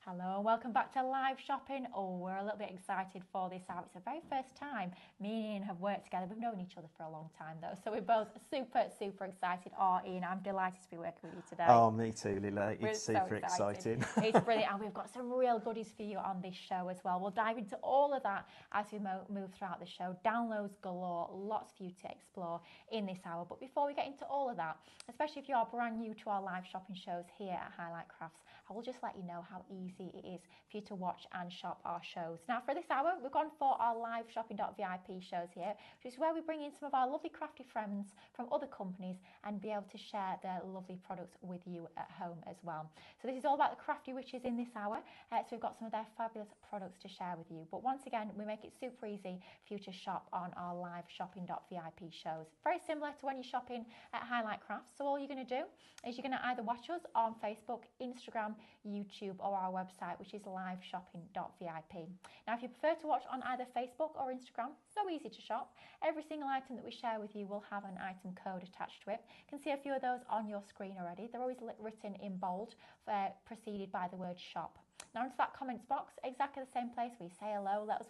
Hello and welcome back to Live Shopping. Oh, we're a little bit excited for this hour. It's the very first time me and Ian have worked together. We've known each other for a long time though, so we're both super excited. Oh, Ian, I'm delighted to be working with you today. Oh, me too, Lila. It's super exciting. It's brilliant, and we've got some real goodies for you on this show as well. We'll dive into all of that as we move throughout the show. Downloads galore, lots for you to explore in this hour. But before we get into all of that, especially if you are brand new to our live shopping shows here at Highlight Crafts, I will just let you know how easy it is for you to watch and shop our shows. Now, for this hour, we've gone for our live shopping.vip shows here, which is where we bring in some of our lovely crafty friends from other companies and be able to share their lovely products with you at home as well. So this is all about the Crafty Witches in this hour. So we've got some of their fabulous products to share with you. But once again, we make it super easy for you to shop on our live shopping.vip shows. Very similar to when you're shopping at Highlight Crafts. So all you're going to do is you're going to either watch us on Facebook, Instagram, YouTube, or our website, which is liveshopping.vip. Now, if you prefer to watch on either Facebook or Instagram, so easy to shop. Every single item that we share with you will have an item code attached to it. You can see a few of those on your screen already. They're always written in bold, preceded by the word shop. Now into that comments box, exactly the same place where you say hello, let us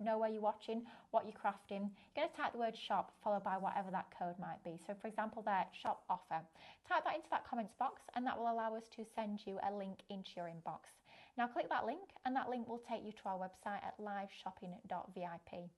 know where you're watching, what you're crafting. You're going to type the word shop followed by whatever that code might be. So for example there, shop offer. Type that into that comments box and that will allow us to send you a link into your inbox. Now click that link and that link will take you to our website at liveshopping.vip.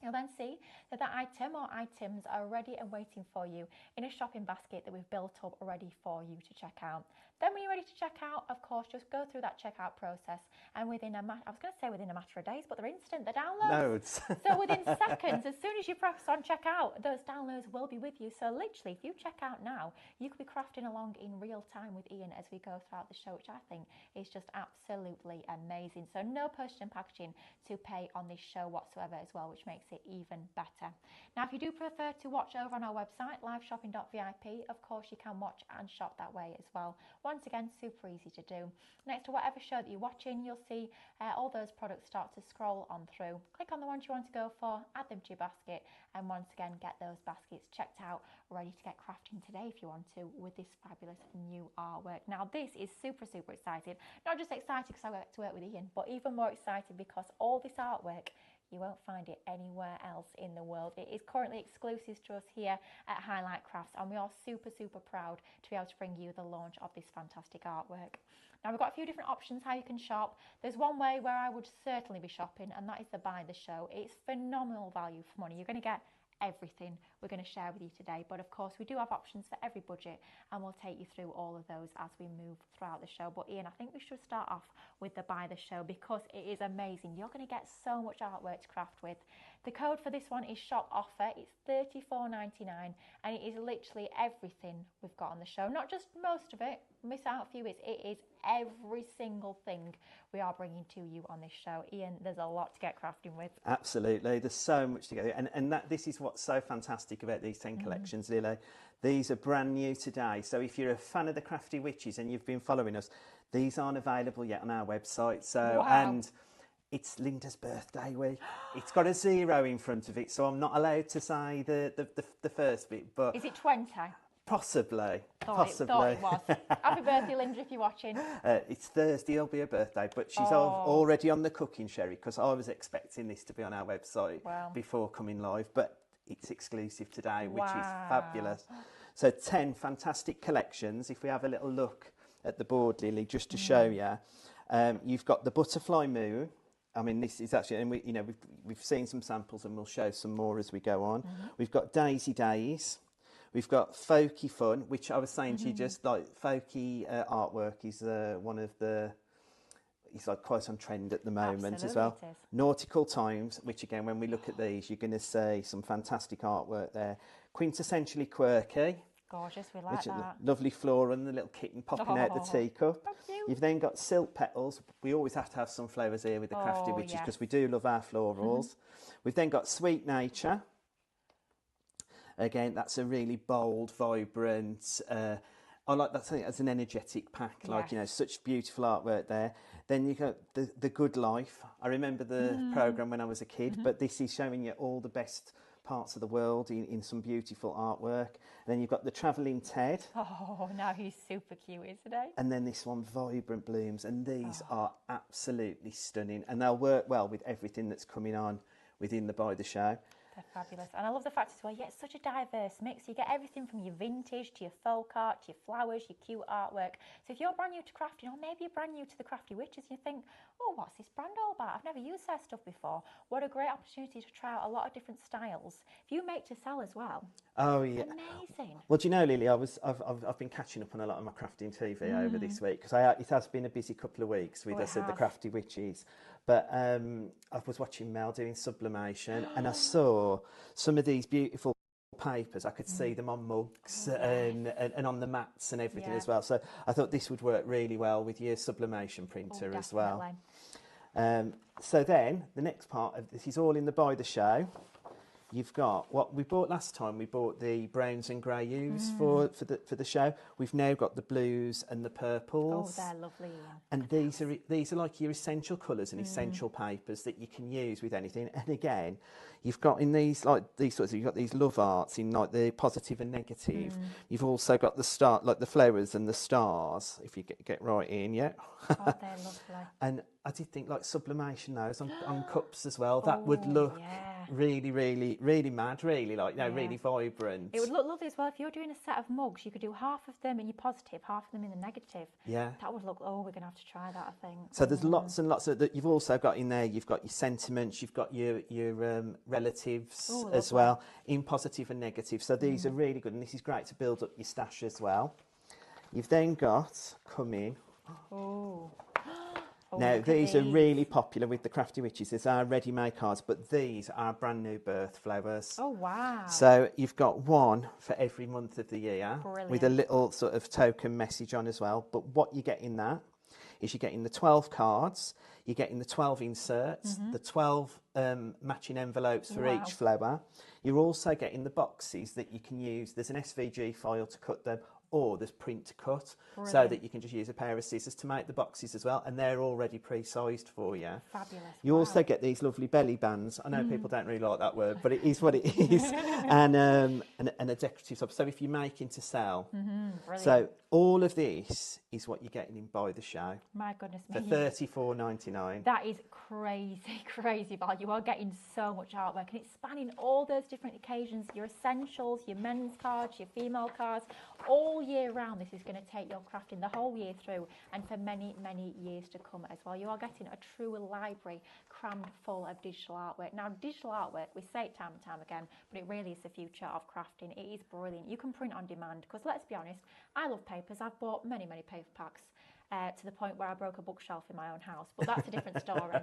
You'll then see that that item or items are ready and waiting for you in a shopping basket that we've built up already for you to check out. Then when you're ready to check out, of course, just go through that checkout process and within a matter of days, but they're instant, they're downloads. So within seconds, as soon as you press on checkout, those downloads will be with you. So literally, if you check out now, you could be crafting along in real time with Ian as we go throughout the show, which I think is just absolutely amazing. So no postage and packaging to pay on this show whatsoever as well, which makes it even better. Now, if you do prefer to watch over on our website, liveshopping.vip, of course, you can watch and shop that way as well. Once again, super easy to do. Next to whatever show that you're watching, you'll see all those products start to scroll on through. Click on the ones you want to go for, add them to your basket, and once again, get those baskets checked out, ready to get crafting today if you want to, with this fabulous new artwork. Now, this is super exciting. Not just excited because I get to work with Ian, but even more excited because all this artwork, you won't find it anywhere else in the world. It is currently exclusive to us here at Highlight Crafts, and we are super proud to be able to bring you the launch of this fantastic artwork. Now, we've got a few different options how you can shop. There's one way where I would certainly be shopping, and that is the buy the show. It's phenomenal value for money. You're going to get everything we're going to share with you today, but of course we do have options for every budget and we'll take you through all of those as we move throughout the show. But Ian, I think we should start off with the buy the show because it is amazing. You're going to get so much artwork to craft with. The code for this one is shop offer. It's $34.99 and it is literally everything we've got on the show. Not just most of it, miss out a few bits, it is every single thing we are bringing to you on this show. Ian, there's a lot to get crafting with. Absolutely, there's so much to go, and this is what's so fantastic about these 10 collections, Lily. These are brand new today, so if you're a fan of the Crafty Witches and you've been following us, these aren't available yet on our website. So wow. And it's Linda's birthday week. It's got a 0 in front of it, so I'm not allowed to say the first bit. But is it 20? Possibly. Thought it was. Happy birthday, Linda, if you're watching. It's Thursday, it'll be her birthday, but she's already on the cooking, Sherry, because I was expecting this to be on our website before coming live, but it's exclusive today, which is fabulous. So 10 fantastic collections. If we have a little look at the board, Lily, just to show you, you've got the Butterfly Moon. I mean, this is actually, and we've seen some samples and we'll show some more as we go on. We've got Daisy Days. We've got Folky Fun, which I was saying to you, just like folky artwork is one of the, it's like quite on trend at the moment as well. Nautical Times, which again, when we look at these, you're going to see some fantastic artwork there. Quintessentially Quirky. Gorgeous, we like that. Lovely flora and the little kitten popping out the teacup. You've then got Silk Petals. We always have to have some flowers here with the Crafty Witches because we do love our florals. We've then got Sweet Nature. Again, that's a really bold, vibrant, I like that as an energetic pack, like, such beautiful artwork there. Then you got the Good Life. I remember the programme when I was a kid, but this is showing you all the best parts of the world in some beautiful artwork. And then you've got the Travelling Ted. Oh, now he's super cute, isn't he? And then this one, Vibrant Blooms. And these are absolutely stunning. And they'll work well with everything that's coming on within the By the Show. They're fabulous. And I love the fact as well, yeah, it's such a diverse mix. You get everything from your vintage to your folk art, to your flowers, your cute artwork. So if you're brand new to crafting, or maybe you're brand new to the Crafty Witches, and you think, oh, what's this brand all about? I've never used their stuff before. What a great opportunity to try out a lot of different styles. If you make to sell as well. Oh, yeah. Amazing. Well, do you know, Lily, I've been catching up on a lot of my crafting TV over this week, because it has been a busy couple of weeks with the Crafty Witches. But I was watching Mel doing sublimation, and I saw some of these beautiful papers. I could see them on mugs and on the mats and everything as well. So I thought this would work really well with your sublimation printer as well. So then the next part of this is all in the By the Show. You've got what we bought last time. We bought the browns and grey hues for the show. We've now got the blues and the purples. Oh, they're lovely. And these are like your essential colours and essential papers that you can use with anything. And again, you've got in these you've got these love arts in like the positive and negative. You've also got the star, like the flowers and the stars. If you get right in, Oh, they're lovely. And I did think like sublimation those on cups as well. That would look really, really, really mad, really like, really vibrant. It would look lovely as well. If you're doing a set of mugs, you could do half of them in your positive, half of them in the negative. Yeah. That would look, we're going to have to try that, I think. So there's lots and lots of that. You've also got in there, you've got your sentiments, you've got your relatives as well, in positive and negative. So these are really good, and this is great to build up your stash as well. You've then got, now, these are really popular with the Crafty Witches. These are ready-made cards, but these are brand new birth flowers. Oh, wow. So you've got one for every month of the year. Brilliant. With a little sort of token message on as well. But what you get in that is you're getting the 12 cards, you're getting the 12 inserts, the 12 matching envelopes for each flower. You're also getting the boxes that you can use. There's an SVG file to cut them, or there's print to cut. Brilliant. So that you can just use a pair of scissors to make the boxes as well, and they're already pre-sized for you. Fabulous. You also get these lovely belly bands. I know people don't really like that word, but it is what it is. and a decorative top. So if you're making to sell. So all of this is what you're getting in By the Show. My goodness me. For $34.99. That is crazy, crazy value. You are getting so much artwork, and it's spanning all those different occasions, your essentials, your men's cards, your female cards, all year round. This is going to take your crafting the whole year through, and for many, many years to come as well. You are getting a true library crammed full of digital artwork. Now, digital artwork, we say it time and time again, but it really is the future of crafting. It is brilliant. You can print on demand, because let's be honest, I love papers. I've bought many, many paper packs. To the point where I broke a bookshelf in my own house, but that's a different story.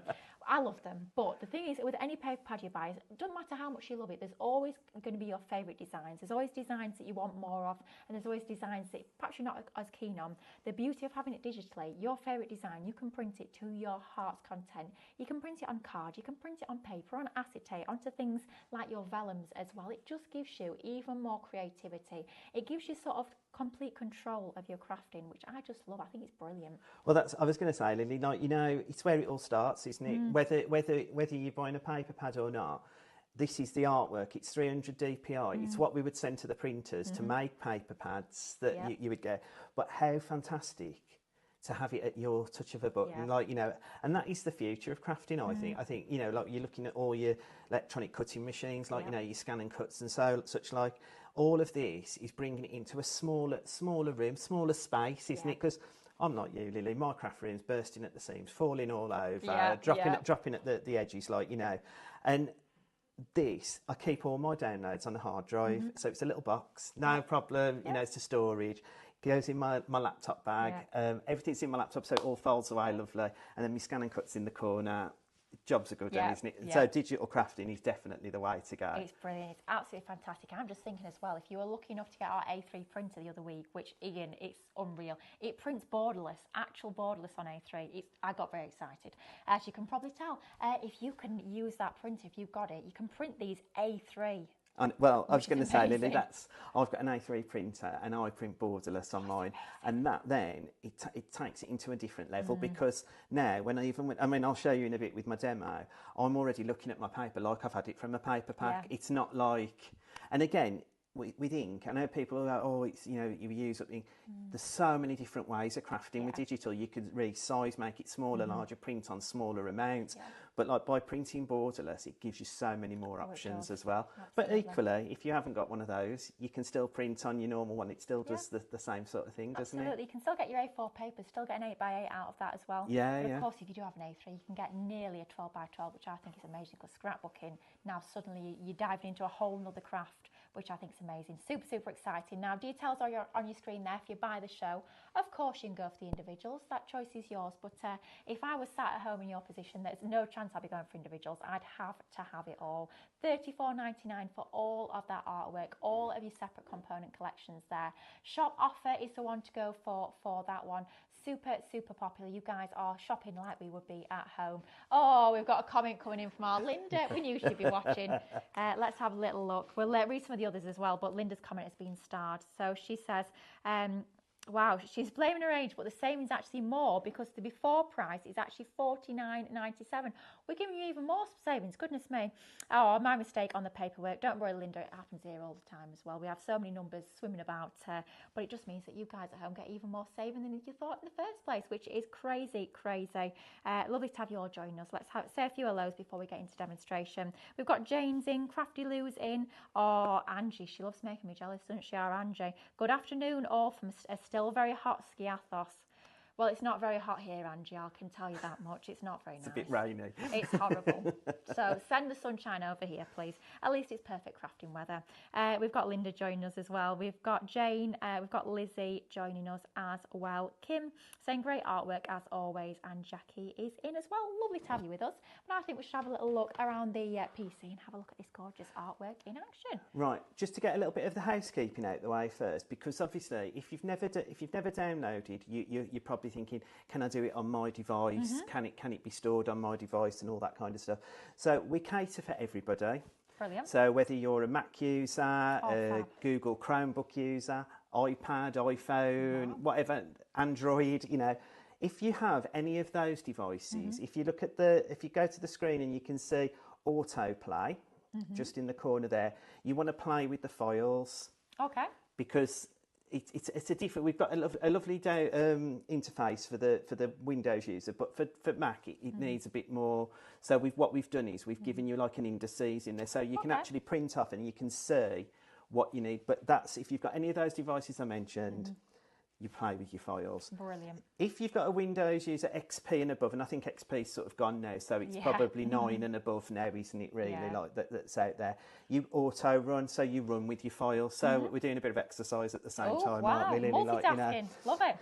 I love them, but the thing is, with any paper pad you buy, it doesn't matter how much you love it, there's always going to be your favourite designs. There's always designs that you want more of, and there's always designs that perhaps you're not as keen on. The beauty of having it digitally, your favourite design, you can print it to your heart's content. You can print it on card, you can print it on paper, on acetate, onto things like your vellums as well. It just gives you even more creativity. It gives you sort of complete control of your crafting, which I just love. I think it's brilliant. Well, I was going to say, Lily, like, it's where it all starts, isn't it? Whether you're buying a paper pad or not, this is the artwork. It's 300 DPI. It's what we would send to the printers to make paper pads that you would get. But how fantastic to have it at your touch of a button, and that is the future of crafting. I think like you're looking at all your electronic cutting machines, like your scan and cuts and such like. All of this is bringing it into a smaller room, smaller space, isn't it? Because I'm like you, Lily. My craft room's bursting at the seams, falling all over, dropping at the edges, And this, I keep all my downloads on a hard drive, so it's a little box, no problem. It's a storage. Goes in my laptop bag. Everything's in my laptop, so it all folds away lovely. And then my scan and cuts in the corner. Jobs are good, isn't it? So digital crafting is definitely the way to go. It's brilliant. It's absolutely fantastic. I'm just thinking as well, if you were lucky enough to get our A3 printer the other week, which, Ian, it's unreal. It prints borderless, actual borderless on A3. I got very excited. As you can probably tell, if you can use that printer, if you've got it, you can print these A3 Well, I was going to say, Lily, I've got an A3 printer and I print borderless on mine, and that then it takes it into a different level because now I'll show you in a bit with my demo, I'm already looking at my paper like I've had it from a paper pack. It's not like, and again, with ink, I know people are like, oh, it's, you use up ink. There's so many different ways of crafting with digital. You could resize, make it smaller, larger, print on smaller amounts. But like by printing borderless, it gives you so many more options as well. Absolutely. But equally, if you haven't got one of those, you can still print on your normal one. It still does the same sort of thing, doesn't it? Absolutely. You can still get your A4 paper, still get an 8x8 out of that as well. But of course, if you do have an A3, you can get nearly a 12x12, which I think is amazing, because scrapbooking, now suddenly you're diving into a whole nother craft, which I think is amazing. Super, super exciting. Now, details are on your screen there if you buy the show. Of course, you can go for the individuals. That choice is yours. But if I was sat at home in your position, there's no chance I'd be going for individuals. I'd have to have it all. $34.99 for all of that artwork, all of your separate component collections there. Shop offer is the one to go for that one. Super, super popular. You guys are shopping like we would be at home. Oh, we've got a comment coming in from our Linda. We knew she'd be watching. Let's have a little look. We'll read some of the others as well, but Linda's comment has been starred. So she says, wow, she's blaming her age, but the savings actually more because the before price is actually $49.97. We're giving you even more savings, goodness me. Oh, my mistake on the paperwork. Don't worry, Linda, it happens here all the time as well. We have so many numbers swimming about, but it just means that you guys at home get even more saving than you thought in the first place, which is crazy, crazy. Lovely to have you all join us. Let's say a few hellos before we get into demonstration. We've got Jane's in, Crafty Lou's in, or Angie. She loves making me jealous, doesn't she, our Angie? Good afternoon, all from a still very hot Skiathos. Well, it's not very hot here, Angie, I can tell you that much. It's not very nice. It's a bit rainy. It's horrible. So send the sunshine over here, please. At least it's perfect crafting weather. We've got Linda joining us as well. We've got Jane. We've got Lizzie joining us as well. Kim saying great artwork as always. And Jackie is in as well. Lovely to have you with us. But I think we should have a little look around the PC and have a look at this gorgeous artwork in action. Right, just to get a little bit of the housekeeping out the way first, because obviously if you've never downloaded, you're probably thinking, can I do it on my device? Can it be stored on my device and all that kind of stuff? So we cater for everybody. Brilliant. So whether you're a Mac user, a Google Chromebook user, iPad, iPhone, whatever, Android, if you have any of those devices, if you go to the screen and you can see autoplay just in the corner there, you want to play with the files. Okay. Because it's a different. We've got a lovely interface for the Windows user, but for Mac it needs a bit more. So what we've done is we've given you like an indices in there, so you can actually print off and you can see what you need. But that's if you've got any of those devices I mentioned. You play with your files. Brilliant. If you've got a Windows user XP and above, and I think XP's sort of gone now, so it's probably 9 and above now, isn't it, really, like that's out there. You auto-run, so you run with your files. So we're doing a bit of exercise at the same time, aren't we, Lily? Multitasking. Love it.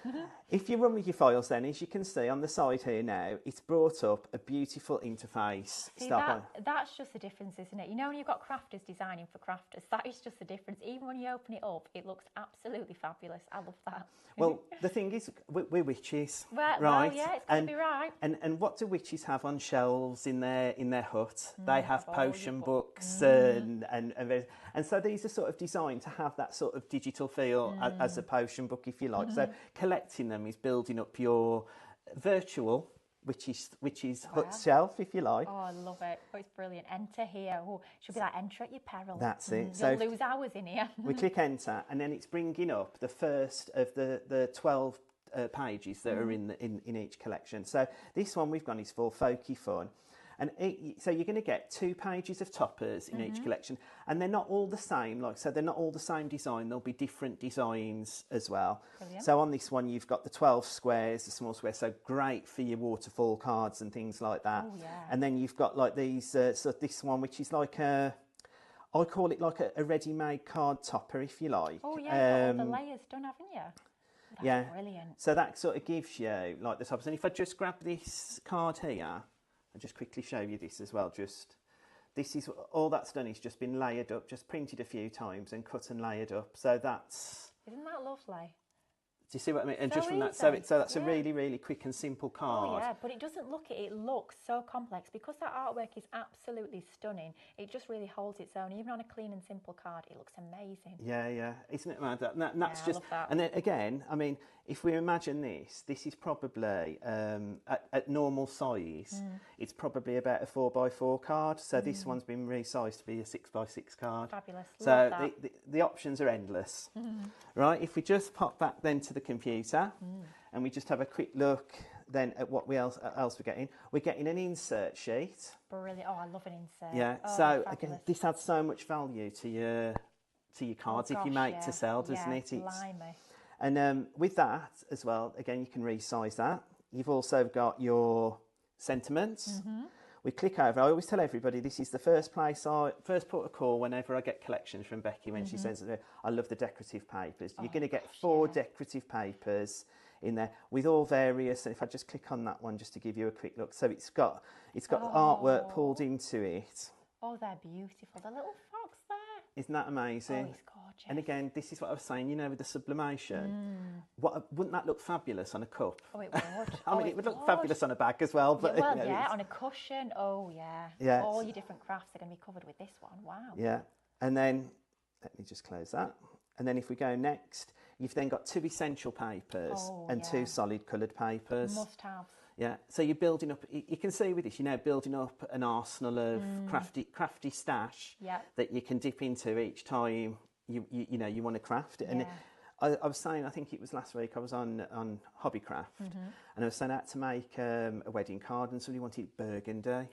If you run with your files then, as you can see on the side here now, it's brought up a beautiful interface. See, that's just the difference, isn't it? When you've got crafters designing for crafters, that is just the difference. Even when you open it up, it looks absolutely fabulous. I love that. Well, the thing is, we're witches, right? Well, yeah, it's got to be right. And what do witches have on shelves in their hut? They have potion books and so these are sort of designed to have that sort of digital feel as a potion book, if you like. So collecting them is building up your virtual witches hut shelf, if you like. Oh, I love it. Oh, it's brilliant. Enter here. Oh, should be like enter at your peril. That's it. You'll lose hours in here. We click enter, and then it's bringing up the first of the 12 pages that are in each collection. So this one we've gone is for folky fun. And so you're going to get 2 pages of toppers in each collection, and they're not all the same. So they're not all the same design. There'll be different designs as well. Brilliant. So on this one, you've got the 12 squares, the small squares. So great for your waterfall cards and things like that. Oh, yeah. And then you've got like these. So this one, which is like I call it like a ready-made card topper, if you like. Oh yeah, all the layers done, haven't you? That's brilliant. So that sort of gives you like the toppers. And if I just grab this card here. I'll just quickly show you this as well. This is all that's done is just been layered up, just printed a few times and cut and layered up. So isn't that lovely? Do you see what I mean? And So just from that, easy. so that's a really, really quick and simple card. Oh yeah, but it doesn't look it. It looks so complex because that artwork is absolutely stunning. It just really holds its own. Even on a clean and simple card, it looks amazing. Yeah, yeah, isn't it mad? That's I just. love that. And then again, I mean, if we imagine this is probably at normal size. It's probably about a 4x4 card. So this one's been resized to be a 6x6 card. Fabulous. So Love that. the options are endless, right? If we just pop that then to the computer, and we just have a quick look then at what else we're getting. We're getting an insert sheet. Brilliant. Oh, I love an insert. Yeah. Oh, So fabulous. again, this adds so much value to your cards if you make to sell, doesn't it? Blimey. And with that as well, again, you can resize that. You've also got your sentiments. We click over. I always tell everybody this is the first port of call whenever I get collections from Becky when she sends it. I love the decorative papers. You're going to get 4 decorative papers in there with all various. And if I just click on that one just to give you a quick look, so it's got artwork pulled into it. Oh, they're beautiful. The little fox there. Isn't that amazing? Oh, he's gorgeous. And again, this is what I was saying, with the sublimation. Wouldn't that look fabulous on a cup? Oh, it would. I mean, it would look fabulous on a bag as well. But on a cushion. Oh, yeah. Yeah. All your different crafts are going to be covered with this one. Wow. Yeah. And then, let me just close that. And then if we go next, you've then got 2 essential papers and 2 solid coloured papers. Must have. Yeah, so you're building up. You can see with this, building up an arsenal of crafty stash that you can dip into each time you want to craft it. And I was saying, I think it was last week, I was on Hobbycraft, and I was saying I had to make a wedding card, and somebody wanted burgundy.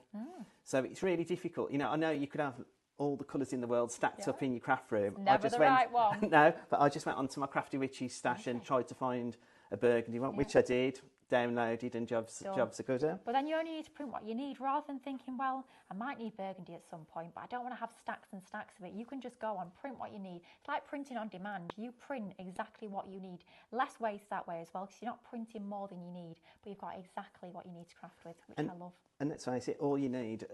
So it's really difficult. I know you could have all the colours in the world stacked up in your craft room. Never right one. No, but I just went onto my Crafty Witches stash and tried to find a burgundy one, which I did. Downloaded and jobs are good. But then you only need to print what you need rather than thinking, well, I might need burgundy at some point, but I don't want to have stacks and stacks of it. You can just go on, print what you need. It's like printing on demand. You print exactly what you need. Less waste that way as well, because you're not printing more than you need, but you've got exactly what you need to craft with, which I love. And let's face it, all you need,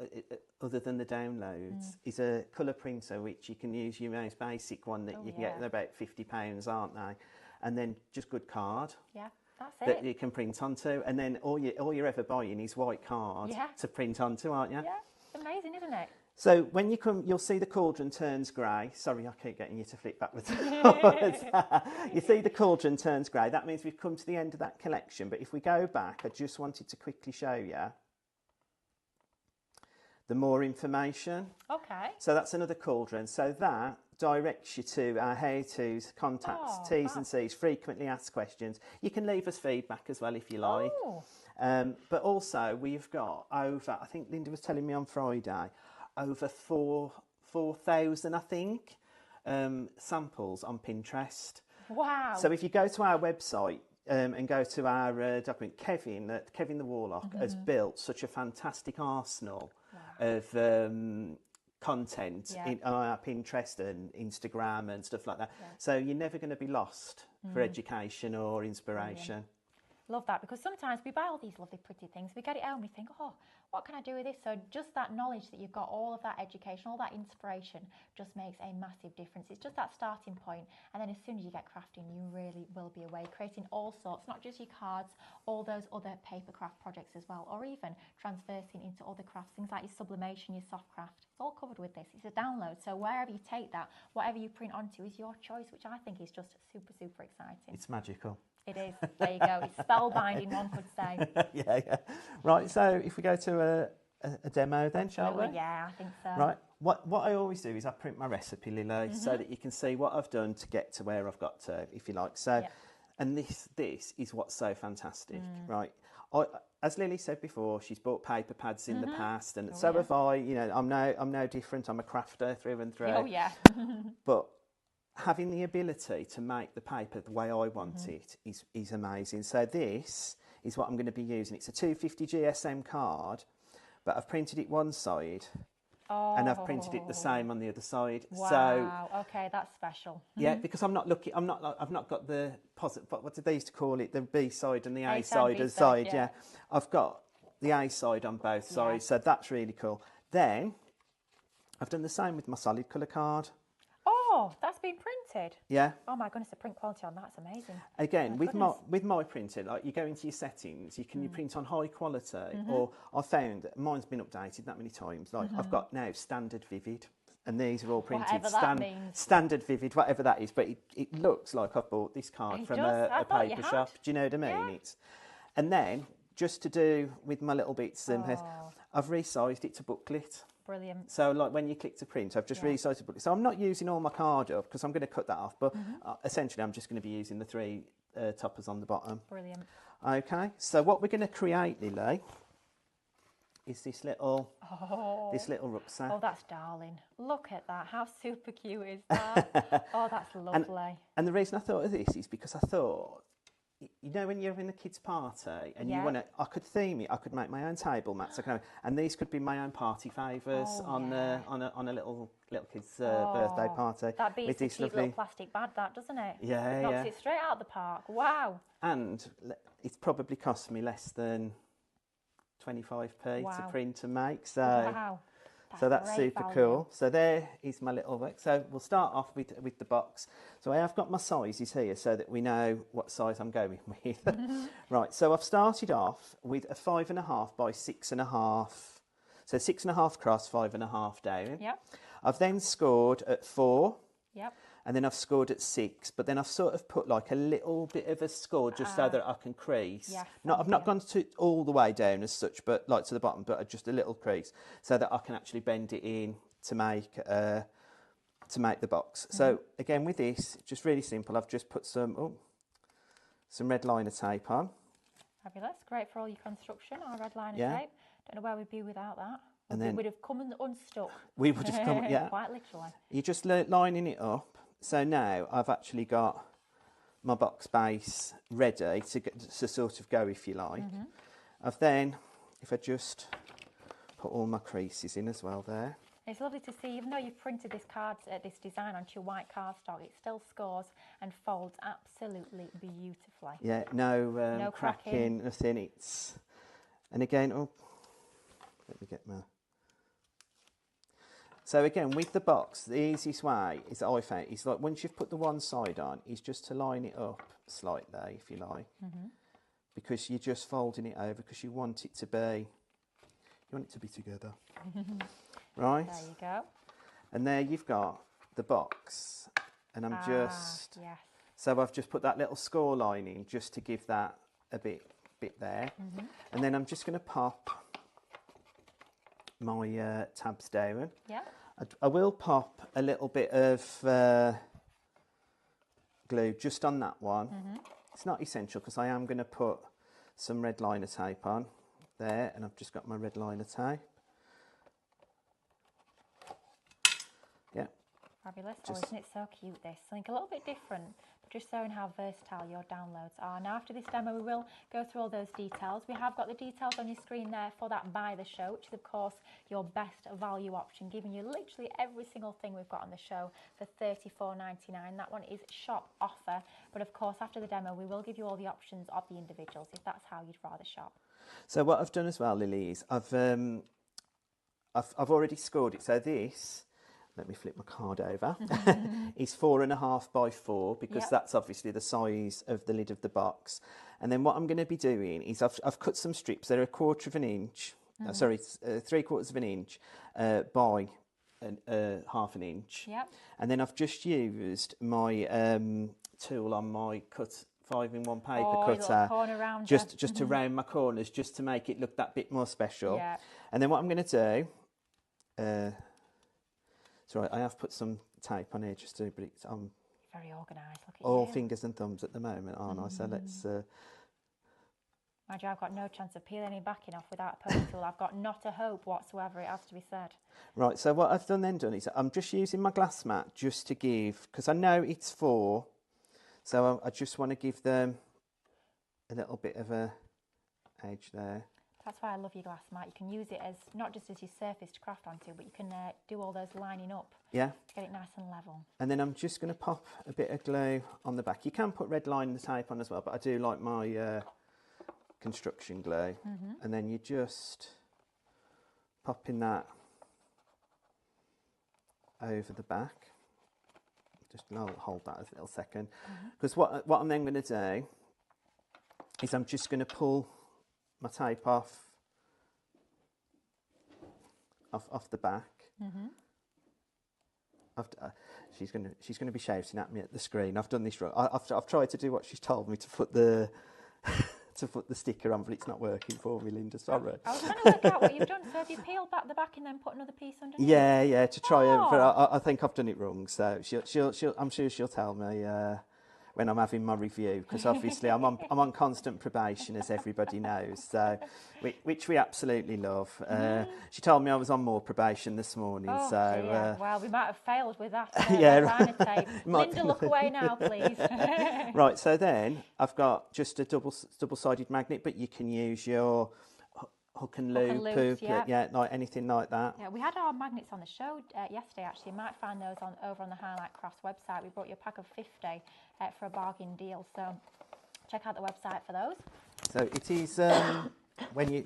other than the downloads, is a colour printer, which you can use your most basic one that you can get. They're about £50, aren't they? And then just good card. Yeah. That's that you can print onto, and then all you're ever buying is white card to print onto, aren't you? Yeah, it's amazing, isn't it? So when you come, you'll see the cauldron turns grey. Sorry, I keep getting you to flip backwards. You see the cauldron turns grey. That means we've come to the end of that collection. But if we go back, I just wanted to quickly show you the more information. Okay. So that's another cauldron. So that directs you to our how-tos, contacts, T's and C's, frequently asked questions. You can leave us feedback as well if you like. But also we've got over, I think Linda was telling me on Friday, over 4,000, I think, samples on Pinterest. Wow. So if you go to our website and go to our document, Kevin the Warlock has built such a fantastic arsenal of content on our Pinterest and Instagram and stuff like that. So you're never going to be lost for education or inspiration. Love that, because sometimes we buy all these lovely pretty things, we get it home, we think, oh, what can I do with this? So just that knowledge that you've got all of that education, all that inspiration just makes a massive difference. It's just that starting point, and then as soon as you get crafting, you really will be away, creating all sorts, not just your cards, all those other paper craft projects as well, or even transversing into other crafts, things like your sublimation, your soft craft. It's all covered with this. It's a download, so wherever you take that, whatever you print onto is your choice, which I think is just super, super exciting. It's magical. It is. There you go. It's spellbinding, one could say. Yeah. Right, so if we go to a demo then, shall we? Yeah, I think so. Right, what I always do is I print my recipe, Lily, so that you can see what I've done to get to where I've got to, if you like. So, and this is what's so fantastic, right? As Lily said before, she's bought paper pads in the past, and so have I. I'm no different. I'm a crafter through and through. Oh yeah. But having the ability to make the paper the way I want it is amazing. So this is what I'm going to be using. It's a 250 GSM card, but I've printed it one side and I've printed it the same on the other side. Wow. So, okay, that's special. Yeah, because I've not got the positive, what did they used to call it? The B side and the A side as side. Yeah. I've got the A side on both sides. So that's really cool. Then I've done the same with my solid colour card. Oh, that's been printed? Yeah. Oh my goodness, the print quality on that's amazing. Again, with my printer, like you go into your settings, you print on high quality, or I found that mine's been updated that many times. Like I've got now standard vivid, and these are all printed standard vivid, whatever that is. But it looks like I've bought this card from a paper shop. Do you know what I mean? Yeah. And then just to do with my little bits, I've resized it to booklet. Brilliant. So like when you click to print, I've just resized the booklet. So I'm not using all my card up because I'm going to cut that off. But essentially, I'm just going to be using the 3 toppers on the bottom. Brilliant. Okay. So what we're going to create, Lily, is this little rucksack. Oh, that's darling. Look at that. How super cute is that? Oh, that's lovely. And the reason I thought of this is because I thought, you know, when you're in a kids' party and you want to, I could theme it. I could make my own table mats. And these could be my own party favours on a little kid's birthday party. That beats a cheap little plastic bag, that, doesn't it? Yeah, it knocks it straight out of the park. Wow. And it's probably cost me less than 25p to print and make. So wow. That's super cool. So there is my little work. So we'll start off with the box. So I have got my sizes here so that we know what size I'm going with. Right, so I've started off with a 5.5 by 6.5. So 6.5 across, 5.5 down. Yep. I've then scored at 4. Yep. And then I've scored at 6, but then I've sort of put like a little bit of a score just so that I can crease. Yes, I've not gone all the way down as such, but like to the bottom, but just a little crease so that I can actually bend it in to make the box. So again, with this, just really simple. I've just put some red liner tape on. Fabulous, great for all your construction. Our red liner tape. Don't know where we'd be without that. And then we'd have come unstuck. We would have come, yeah. Quite literally. You're just lining it up. So now I've actually got my box base ready to sort of go, if you like. I've then, if I just put all my creases in as well there. It's lovely to see, even though you've printed this design onto your white cardstock, it still scores and folds absolutely beautifully. Yeah, no cracking, nothing. And again, let me get my... So again, with the box, the easiest way is I found is like once you've put the one side on, is just to line it up slightly, if you like, because you're just folding it over because you want it to be together, right? There you go. And there you've got the box, and I'm just so I've just put that little score line in just to give that a bit there, and then I'm just going to pop my tabs down. Yeah. I will pop a little bit of glue just on that one. It's not essential because I am going to put some red liner tape on there, and I've just got my red liner tape. Yeah. Fabulous. Isn't it so cute, this? Something a little bit different, but just showing how versatile your downloads are. Now, after this demo, we will go through all those details. We have got the details on your screen there for that Buy the Show, which is, of course, your best value option, giving you literally every single thing we've got on the show for $34.99. That one is shop offer. But, of course, after the demo, we will give you all the options of the individuals, if that's how you'd rather shop. So what I've done as well, Lily, is I've already scored it. So this... Let me flip my card over. It's 4.5 by 4 because that's obviously the size of the lid of the box. And then what I'm going to be doing is I've cut some strips. They're 1/4 inch. 3/4 inch by 1/2 inch. Yep. And then I've just used my tool on my 5-in-1 paper cutter, just to round my corners, just to make it look that bit more special. Yeah. And then what I'm going to do. So I have put some tape on here just to, but it's very organised. Look at all you. fingers and thumbs at the moment, aren't I? So let's. Mind you, I've got no chance of peeling any backing off without a pony tool. I've got not a hope whatsoever. It has to be said. Right. So what I've done is I'm just using my glass mat just to give, because I know it's 4, so I just want to give them a little bit of a edge there. That's why I love your glass mat. You can use it as not just as your surface to craft onto, but you can do all those lining up. Yeah. To get it nice and level. And then I'm just going to pop a bit of glue on the back. You can put red liner tape on as well, but I do like my construction glue. And then you just popping that over the back. just hold that a little second, because what I'm then going to do is I'm just going to pull my tape off the back. She's going to be shouting at me at the screen. I've done this wrong. I've tried to do what she's told me to put the sticker on, but it's not working for me, Linda. Sorry. I was trying to work out what you've done. So have you peeled back the back and then put another piece underneath? Yeah, to try it, but I think I've done it wrong. So she'll I'm sure she'll tell me when I'm having my review, because obviously I'm on constant probation, as everybody knows. So, which we absolutely love. She told me I was on more probation this morning. Well, we might have failed with that. Yeah, tape. Linda, look away now, please. Right. So then I've got just a double-sided magnet, but you can use your hook and loop, like anything like that. Yeah, we had our magnets on the show yesterday. Actually, you might find those over on the Highlight Crafts website. We brought you a pack of 50 for a bargain deal. So check out the website for those. So it is when you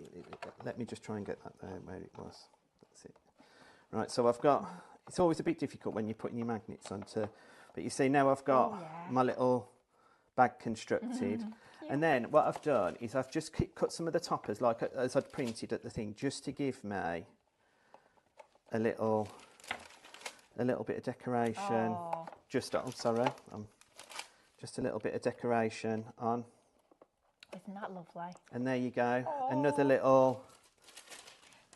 let me just try and get that there where it was. That's it. Right. So I've got. It's always a bit difficult when you're putting your magnets onto, but you see now I've got my little bag constructed. And then what I've done is I've just cut some of the toppers, like as I'd printed at the thing, just to give me a little bit of decoration. Just a little bit of decoration on. Isn't that lovely? And there you go. Another little.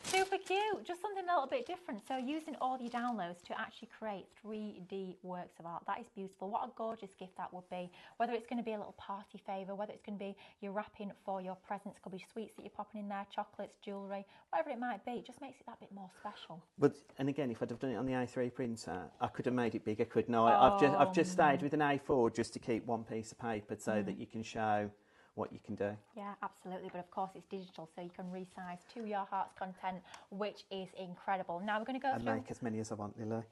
Super cute, just something a little bit different. So using all your downloads to actually create 3D works of art, that is beautiful. What a gorgeous gift that would be. Whether it's going to be a little party favour, whether it's going to be your wrapping for your presents, could be sweets that you're popping in there, chocolates, jewellery, whatever it might be, it just makes it that bit more special. But and again, if I'd have done it on the A3 printer, I could have made it bigger, couldn't I? I've just stayed with an A4 just to keep one piece of paper so that you can show what you can do. Yeah, absolutely. But of course it's digital, so you can resize to your heart's content, which is incredible. Now we're going to go through make as many as I want, Lily.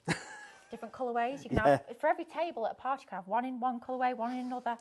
different colourways. You can have, for every table at a party, you can have one in one colourway, one in another.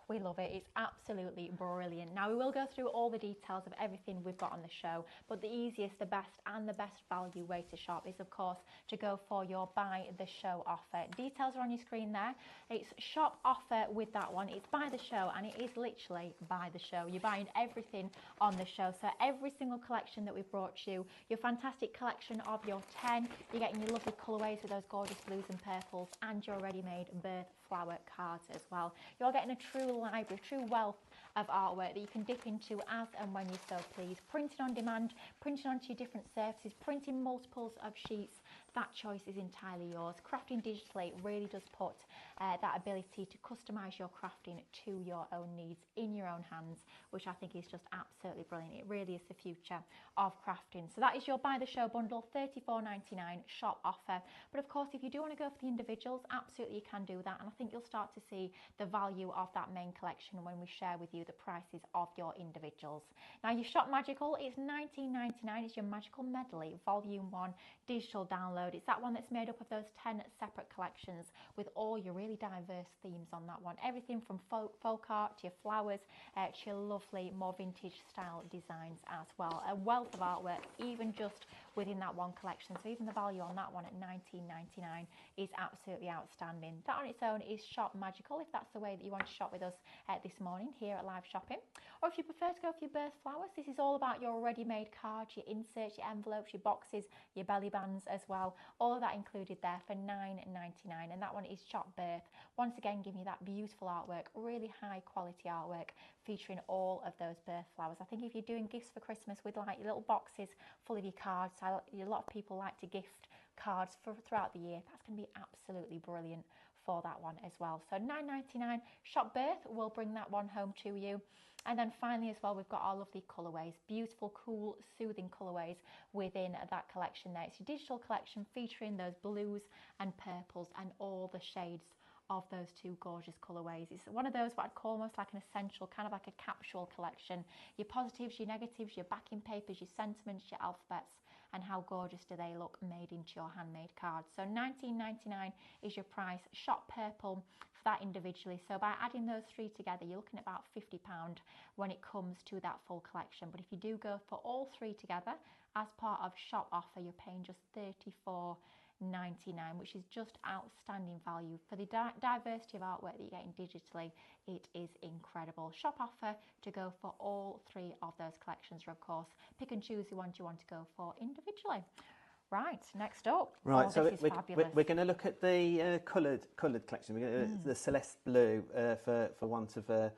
We love it. It's absolutely brilliant. Now, we will go through all the details of everything we've got on the show, but the easiest, the best and the best value way to shop is, of course, to go for your buy the show offer. Details are on your screen there. It's shop offer with that one. It's buy the show, and it is literally buy the show. You're buying everything on the show. So every single collection that we've brought you, your fantastic collection of your 10, you're getting your lovely colourways with those gorgeous blues and purples, and your ready-made birth flower cards as well. You're getting a true library, true wealth of artwork that you can dip into as and when you so please. Printing on demand, printing onto your different surfaces, printing multiples of sheets. That choice is entirely yours. Crafting digitally really does put that ability to customise your crafting to your own needs in your own hands, which I think is just absolutely brilliant. It really is the future of crafting. So that is your buy the show bundle, $34.99 shop offer. But of course, if you do want to go for the individuals, absolutely you can do that. And I think you'll start to see the value of that main collection when we share with you the prices of your individuals. Now your Shop Magical is $19.99. It's your Magical Medley Volume 1 digital download. It's that one that's made up of those 10 separate collections with all your really diverse themes on that one. Everything from folk art to your flowers to your lovely, more vintage style designs as well. A wealth of artwork, even just within that one collection. So even the value on that one at $19.99 is absolutely outstanding. That on its own is Shop Magical, if that's the way that you want to shop with us this morning here at Live Shopping. Or if you prefer to go for your birth flowers, this is all about your ready-made cards, your inserts, your envelopes, your boxes, your belly bands as well. All of that included there for $9.99, and that one is Shop Birth. Once again, giving you that beautiful artwork, really high quality artwork featuring all of those birth flowers. I think if you're doing gifts for Christmas with like your little boxes full of your cards, a lot of people like to gift cards throughout the year. That's going to be absolutely brilliant for that one as well. So $9.99 Shop Birth will bring that one home to you. And then finally as well, we've got our lovely colourways, beautiful, cool, soothing colourways within that collection there. It's your digital collection featuring those blues and purples and all the shades of those two gorgeous colourways. It's one of those what I'd call almost like an essential, kind of like a capsule collection. Your positives, your negatives, your backing papers, your sentiments, your alphabets, and how gorgeous do they look made into your handmade cards. So $19.99 is your price. Shop Purple for that individually. So by adding those three together, you're looking at about £50 when it comes to that full collection. But if you do go for all three together as part of Shop Offer, you're paying just $34.99 which is just outstanding value for the diversity of artwork that you're getting digitally. It is incredible. Shop offer to go for all 3 of those collections, or of course pick and choose the ones you want to go for individually. Right, next up. Right, so we're going to look at the coloured collection. We're going to, the Celeste Blue, for want of the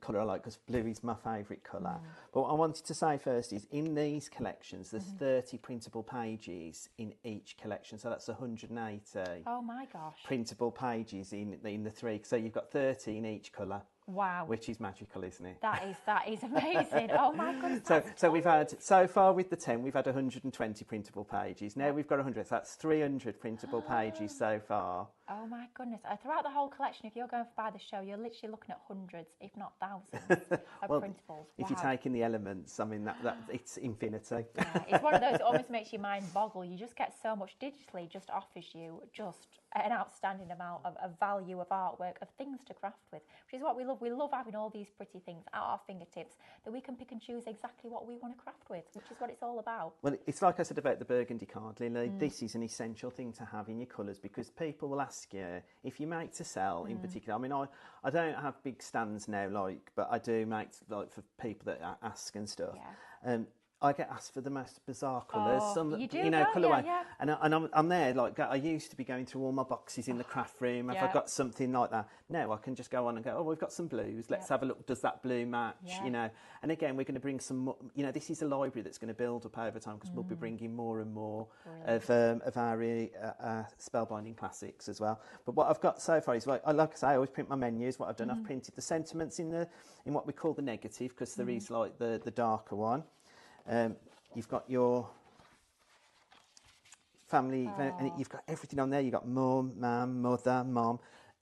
colour I like, because blue is my favourite colour. But what I wanted to say first is, in these collections, there's 30 printable pages in each collection, so that's 180. Oh my gosh! Printable pages in the 3. So you've got 30 in each colour. Wow. Which is magical, isn't it? That is amazing. Oh my goodness. So we've had, so far with the 10, we've had 120 printable pages. Now we've got 100, so that's 300 printable pages so far. Oh my goodness. Throughout the whole collection, if you're going by the show, you're literally looking at hundreds, if not thousands, of printables. Wow. If you're taking the elements, I mean, that it's infinity. Yeah, it's one of those that almost makes your mind boggle. You just get so much digitally, just offers you just an outstanding amount of value of artwork, of things to craft with, which is what we love. We love having all these pretty things at our fingertips that we can pick and choose exactly what we want to craft with, which is what it's all about. Well, it's like I said about the burgundy card, Lily. This is an essential thing to have in your colours, because people will ask you if you make to sell in particular. I mean, I don't have big stands now, but I do make for people that ask and stuff. Yeah. I get asked for the most bizarre colours. You do, colourway. Yeah. And I'm there, I used to be going through all my boxes in the craft room. If I got something like that, now I can just go on and go, we've got some blues. Let's have a look. Does that blue match? And again, we're going to bring some more. This is a library that's going to build up over time, because we'll be bringing more and more of our spellbinding classics as well. But what I've got so far is, like I say, I always print my menus. What I've done, I've printed the sentiments in what we call the negative, because there is the darker one. You've got your family, and you've got everything on there. You've got mum, mam, mother, mom.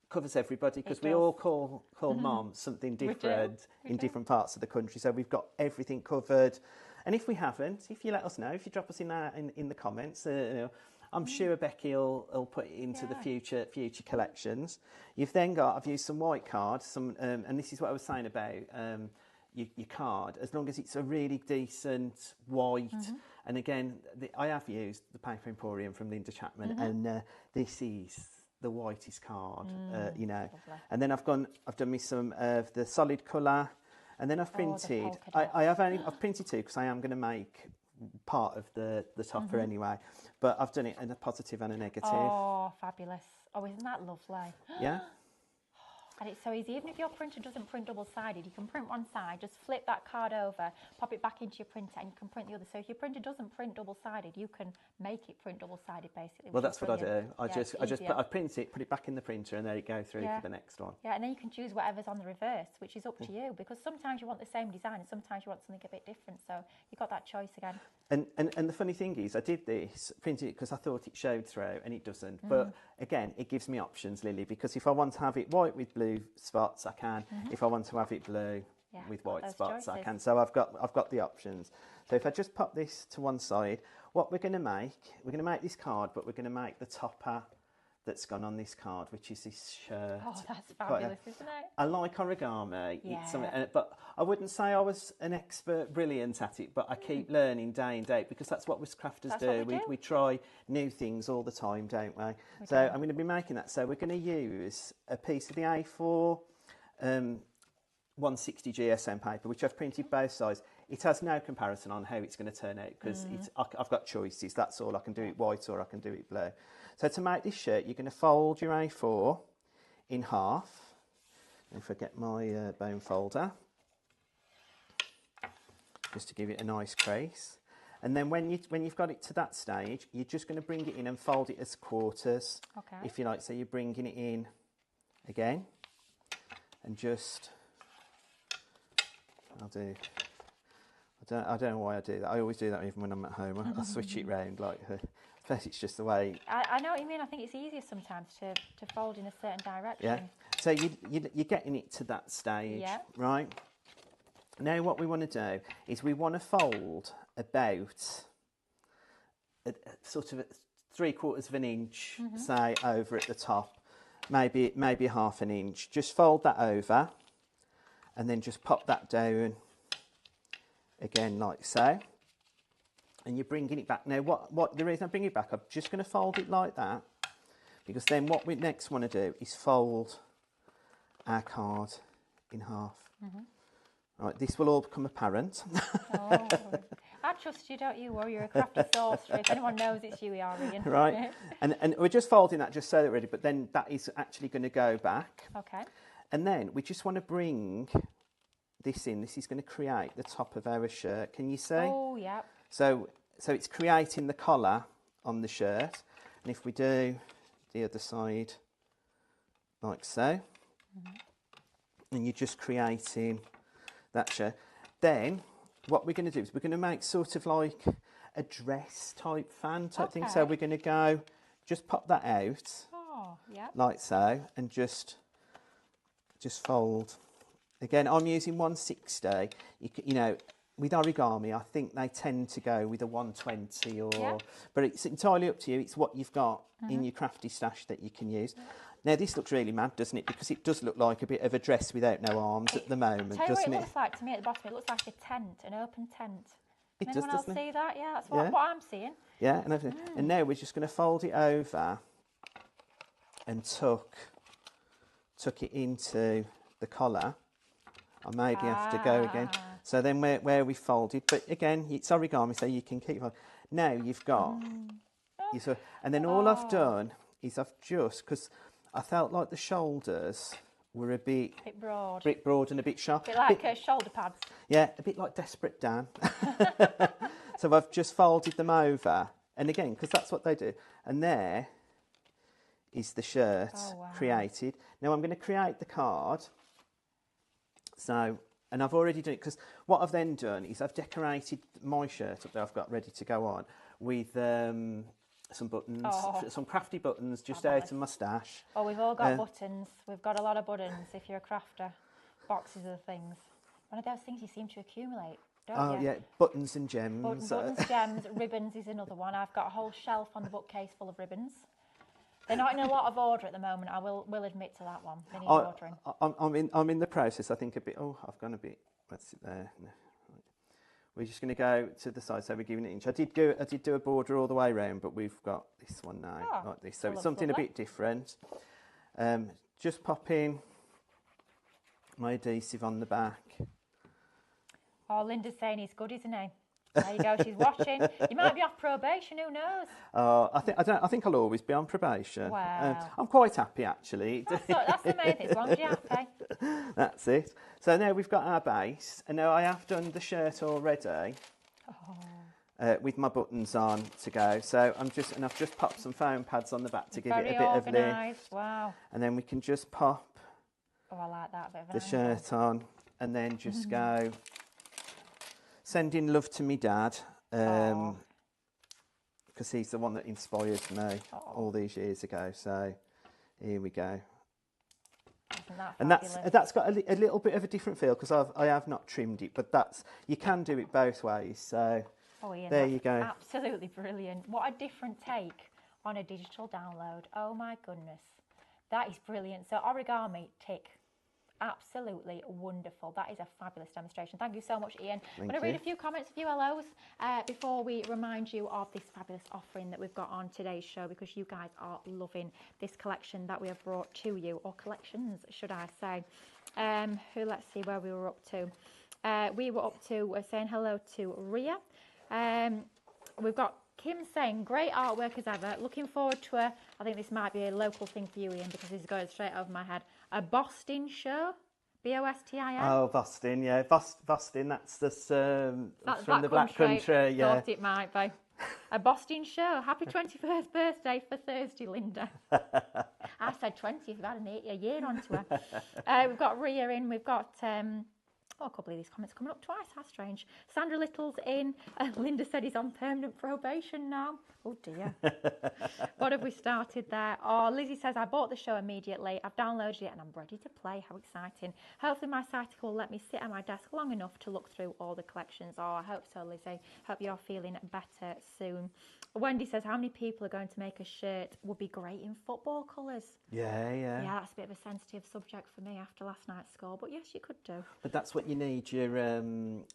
Covers everybody, because we all call mom something different in different parts of the country. So we've got everything covered. And if we haven't, if you let us know, if you drop us in the comments, I'm sure Becky will put it into the future collections. You've then got, I've used some white cards, and this is what I was saying about your card, as long as it's a really decent white. And again, I have used the Paper Emporium from Linda Chapman, and this is the whitest card, And then I've done me some of the solid colour, and then I've printed. I've printed 2, because I am going to make part of the topper anyway. But I've done it in a positive and a negative. Oh, fabulous! Oh, isn't that lovely? Yeah. And it's so easy. Even if your printer doesn't print double-sided, you can print one side, just flip that card over, pop it back into your printer, and you can print the other. So if your printer doesn't print double-sided, you can make it print double-sided, basically. Well, that's what I do. I print it, put it back in the printer, and there it goes through for the next one. Yeah, and then you can choose whatever's on the reverse, which is up to you, because sometimes you want the same design, and sometimes you want something a bit different. So you've got that choice again. And the funny thing is, I did this, printed it because I thought it showed through, and it doesn't. But again, it gives me options, Lily, because if I want to have it white with blue spots, I can. If I want to have it blue with white spots, I can. So I've got the options. So if I just pop this to one side, what we're going to make this card, but we're going to make the topper that's gone on this card, which is this shirt. Oh, that's fabulous, isn't it? I like origami, but I wouldn't say I was an expert, brilliant at it, but I keep learning day in day, because that's what us crafters do. We try new things all the time, don't we? So I'm going to be making that. So we're going to use a piece of the A4 160 GSM paper, which I've printed both sides. It has no comparison on how it's going to turn out, because I've got choices. That's all. I can do it white or I can do it blue. So to make this shirt, you're going to fold your A4 in half. If I get my bone folder, just to give it a nice crease. And then when you've got it to that stage, you're just going to bring it in and fold it as quarters, if you like. So you're bringing it in again, and just, I don't know why I do that. I always do that even when I'm at home. I switch it round but it's just the way. I know what you mean. I think it's easier sometimes to fold in a certain direction. Yeah. So you're getting it to that stage, right? Now what we want to do is we want to fold about sort of 3/4 of an inch, say, over at the top, maybe half an inch. Just fold that over, and then just pop that down again like so. and you're bringing it back. Now, what the reason I'm bringing it back, I'm just going to fold it like that, because then what we next want to do is fold our card in half. Right, this will all become apparent. Oh, I trust you, don't you worry. You're a crafty sorcerer. If anyone knows, it's you, Ian. Right, and we're just folding that just so that we're ready, but then that is actually going to go back. Okay. And then we just want to bring this in. This is going to create the top of our shirt. Can you see? Oh, yeah. So it's creating the collar on the shirt. And if we do the other side like so, and you're just creating that shirt, then what we're going to do is we're going to make sort of like a dress type fan type thing. So we're going to go, just pop that out, like so, and just fold. Again, I'm using 160. You know, with origami, I think they tend to go with a 120 or, but it's entirely up to you. It's what you've got in your crafty stash that you can use. Now, this looks really mad, doesn't it? Because it does look like a bit of a dress without no arms at the moment, doesn't it? Tell you what it looks like to me at the bottom. It looks like a tent, an open tent. It Can does, anyone else doesn't it? see that? Yeah, that's what I'm seeing. Yeah, and now we're just going to fold it over and tuck it into the collar. I maybe have to go again. So then where we folded, but again, it's origami, so you can keep on. Now you've got, and then all I've done is I've just, because I felt like the shoulders were a bit broad and a bit sharp. A bit like shoulder pads. Yeah, a bit like Desperate Dan. So I've just folded them over, and again, because that's what they do. And there is the shirt created. Now I'm going to create the card. So, and I've already done it, because what I've then done is I've decorated my shirt up there I've got ready to go on with some buttons, some crafty buttons just out of my stash. Oh, we've all got buttons. We've got a lot of buttons if you're a crafter. Boxes of things. One of those things you seem to accumulate, don't you? Oh, yeah, buttons and gems. Buttons, gems, ribbons is another one. I've got a whole shelf on the bookcase full of ribbons. They're not in a lot of order at the moment. I will admit to that one. They need ordering. I'm in the process. I think a bit. Oh, I've gone a bit. Let's sit there. No. We're just going to go to the side, so we're giving it an inch. I did do a border all the way around, but we've got this one now, like this. So it's something a bit different. Just pop in my adhesive on the back. Oh, Linda's saying he's good, isn't he? There you go, she's watching. You might be off probation, who knows? I think I'll always be on probation. Wow. I'm quite happy, actually. That's the main thing, as long as you're happy. That's it. So now we've got our base, and now I have done the shirt already with my buttons on to go. So I've just popped some foam pads on the back to give it a bit of lift. Wow. And then we can just pop I like that bit of the shirt on, and then just go. Sending love to me dad, because he's the one that inspired me all these years ago. So here we go. And that's got a little bit of a different feel, because I have not trimmed it, but you can do it both ways. So Ian, there you go. Absolutely brilliant. What a different take on a digital download. Oh my goodness, that is brilliant. So origami, tick. Absolutely wonderful. That is a fabulous demonstration. Thank you so much, Ian. I'm going to read a few comments, a few hellos, before we remind you of this fabulous offering that we've got on today's show, because you guys are loving this collection that we have brought to you, or collections, should I say. Let's see where we were up to. We were up to saying hello to Ria. We've got Kim saying, great artwork as ever. Looking forward to I think this might be a local thing for you, Ian, because this is going straight over my head. A Boston show? Bostin? Oh, Boston, yeah. Boston, that's from the Black Country. Yeah. Thought it might be. A Boston show. Happy 21st birthday for Thursday, Linda. I said 20, you've had a year onto her. We've got Ria in, we've got... a couple of these comments coming up twice. How strange. Sandra Little's in. Linda said he's on permanent probation now. Oh dear. What have we started there? Oh, Lizzie says, I bought the show immediately. I've downloaded it and I'm ready to play. How exciting. Hopefully my site will let me sit at my desk long enough to look through all the collections. Oh, I hope so, Lizzie. Hope you're feeling better soon. Wendy says, how many people are going to make a shirt? Would be great in football colours. Yeah. Yeah, that's a bit of a sensitive subject for me after last night's score, but yes, you could do. But that's what what you need your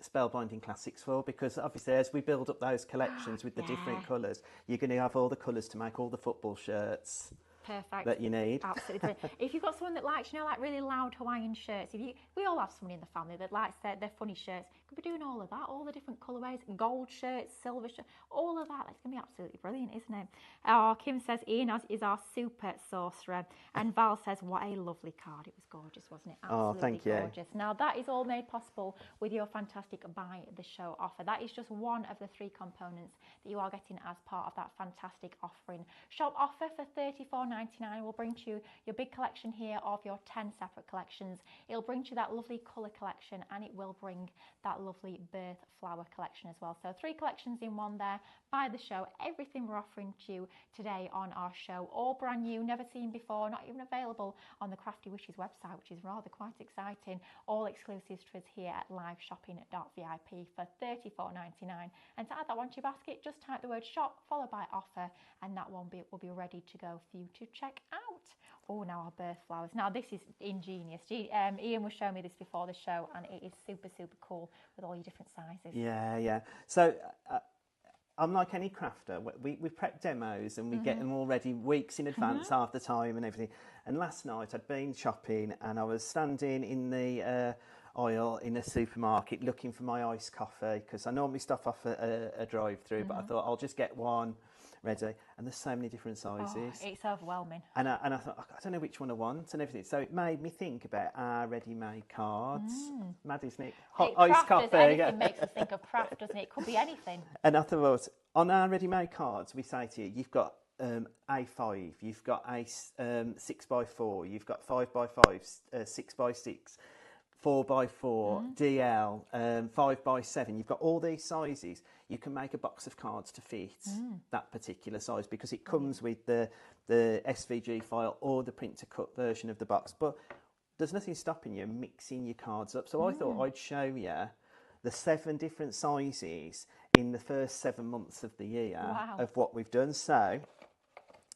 spellbinding classics for, because obviously as we build up those collections with the different colours, you're going to have all the colours to make all the football shirts. Perfect. That you need. Absolutely. If you've got someone that likes, like really loud Hawaiian shirts, we all have someone in the family that likes their funny shirts. Could be doing all of that, all the different colourways, gold shirts, silver shirts, all of that. That's going to be absolutely brilliant, isn't it? Kim says Ian is our super sorcerer, and Val says what a lovely card. It was gorgeous, wasn't it? Absolutely thank you. Gorgeous. Now that is all made possible with your fantastic buy the show offer. That is just one of the 3 components that you are getting as part of that fantastic offering. Shop offer for $34.99 will bring to you your big collection here of your 10 separate collections. It'll bring to you that lovely colour collection, and it will bring that lovely birth flower collection as well. So 3 collections in one there. Buy the show. Everything we're offering to you today on our show, all brand new, never seen before, not even available on the Crafty Witches website, which is rather quite exciting. All exclusives to us here at liveshopping.vip for $34.99. And to add that one to your basket, just type the word shop followed by offer, and that one will be ready to go for you to check out. Oh, now our birth flowers. Now this is ingenious. Ian was showing me this before the show, and it is super, super cool with all your different sizes. Yeah. So unlike any crafter, we prep demos and we get them all ready weeks in advance, half the time and everything. And last night I'd been shopping and I was standing in the aisle in a supermarket looking for my iced coffee, because I normally stop off a drive-through, but I thought I'll just get one ready, and there's so many different sizes. Oh, it's overwhelming. And I thought, I don't know which one I want and everything. So it made me think about our ready-made cards. Mad, isn't it? Iced coffee. Anything makes us think of craft, doesn't it? It could be anything. And I thought, on our ready-made cards, we say to you, you've got A5, you've got a 6x4, you've got 5x5, 6x6, 4x4, DL, 5x7. You've got all these sizes. You can make a box of cards to fit that particular size, because it comes with the SVG file or the print to cut version of the box. But there's nothing stopping you mixing your cards up. So I thought I'd show you the 7 different sizes in the first 7 months of the year of what we've done. So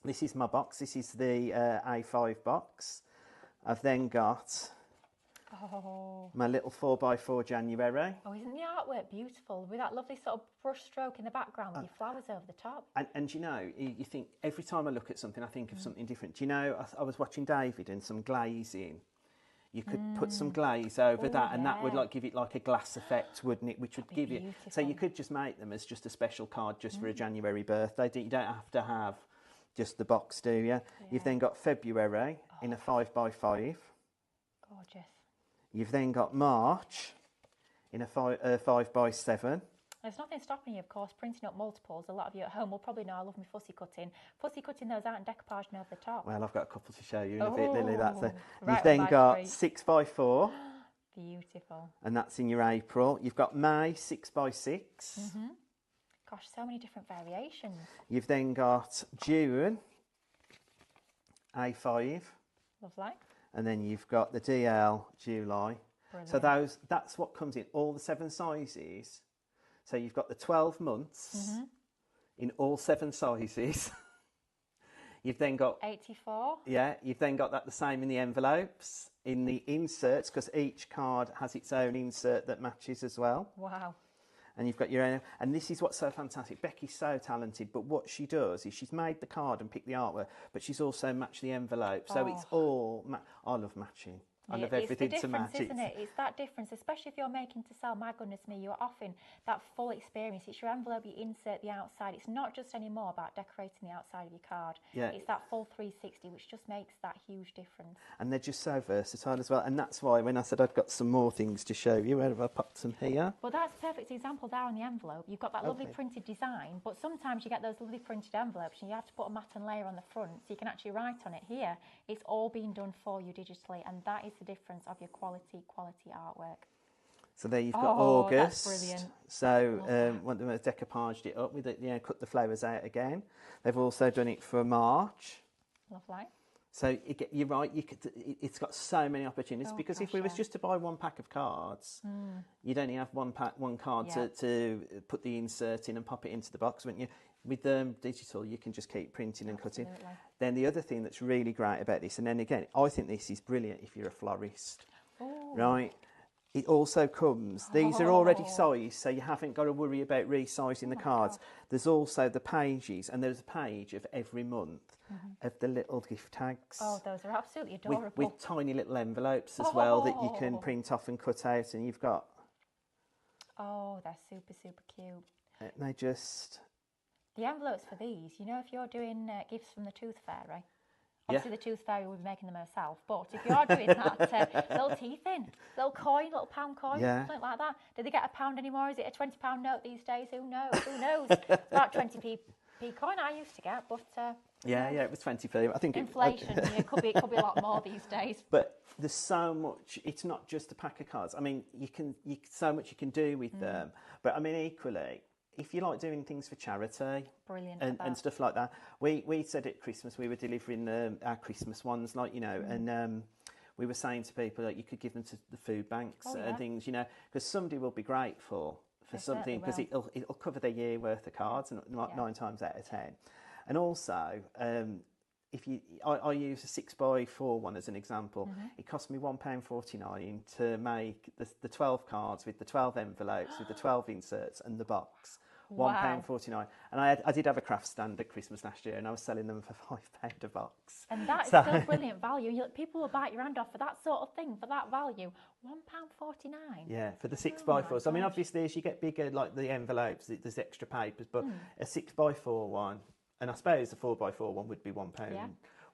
this is my box. This is the A5 box. I've then got my little 4x4 January. Oh, isn't the artwork beautiful? With that lovely sort of brush stroke in the background with your flowers over the top. And you know, you think, every time I look at something, I think of something different. Do you know, I was watching David and some glazing. You could put some glaze over that, and that would give it like a glass effect, wouldn't it? Which would give you. So you could just make them as just a special card just for a January birthday. You don't have to have just the box, do you? You've then got February in a 5x5. Gorgeous. You've then got March in a 5x7. There's nothing stopping you, of course, printing up multiples. A lot of you at home will probably know I love my fussy cutting. Fussy cutting those out and decoupaging over the top. Well, I've got a couple to show you in a bit, Lily. That's it. Right, you've then got 6x4. Beautiful. And that's in your April. You've got May 6x6. Gosh, so many different variations. You've then got June A5. Lovely. And then you've got the DL July. Brilliant. So that's what comes in all the 7 sizes. So you've got the 12 months in all 7 sizes. You've then got 84. Yeah, you've then got that the same in the envelopes, in the inserts, because each card has its own insert that matches as well. Wow. And you've got your own, and this is what's so fantastic. Becky's so talented, but what she does is she's made the card and picked the artwork, but she's also matched the envelope. So it's all, I love matching. I love everything to match. It's the difference, isn't it? It's that difference, especially if you're making to sell. My goodness me, you're offering that full experience. It's your envelope, you insert the outside. It's not just anymore about decorating the outside of your card. Yeah. It's that full 360, which just makes that huge difference. And they're just so versatile as well. And that's why when I said I've got some more things to show you, where have I popped them here? Well, that's a perfect example there on the envelope. You've got that lovely printed design, but sometimes you get those lovely printed envelopes and you have to put a mat and layer on the front so you can actually write on it. Here, it's all being done for you digitally, and that is the difference of your quality artwork. So there you've got August. That's brilliant. So one of them has decoupaged it up with it, cut the flowers out again. They've also done it for March. Lovely. So you're right. It's got so many opportunities because if we was just to buy one pack of cards, you'd only have one card to put the insert in and pop it into the box, wouldn't you? With digital, you can just keep printing and cutting. Then the other thing that's really great about this, and then again, I think this is brilliant if you're a florist, right? it also comes, these are already sized, so you haven't got to worry about resizing the cards. God. There's also the pages, and there's a page of every month of the little gift tags. Oh, those are absolutely adorable. With tiny little envelopes as well that you can print off and cut out, and you've got... Oh, they're super, super cute. They just... The envelopes for these, you know, if you're doing gifts from the Tooth Fairy, obviously the Tooth Fairy will be making them herself, but if you are doing that, little teeth in, little coin, little pound coin, something like that. Do they get a pound anymore? Is it a £20 note these days? Who knows? Who knows? About 20p coin I used to get, but... yeah, it was 20p. I think inflation, it could be a lot more these days. But there's so much, it's not just a pack of cards. I mean, so much you can do with them. But I mean, equally... If you like doing things for charity and stuff like that, we said at Christmas we were delivering our Christmas ones, like, you know, and we were saying to people that you could give them to the food banks and things, you know, because somebody will be grateful for something, because it'll cover their year worth of cards, and 9 times out of 10. And also, I use a 6x4 one as an example. It cost me £1.49 to make the 12 cards with the 12 envelopes, with the 12 inserts and the box. £1.49. And I did have a craft stand at Christmas last year, and I was selling them for £5 a box. And that is still brilliant value. People will bite your hand off for that sort of thing, for that value. £1.49. Yeah, for the 6x4s. I mean, obviously, as you get bigger, like the envelopes, there's extra papers, but a 6x4 one, and I suppose a 4x4 one would be £1. Yeah.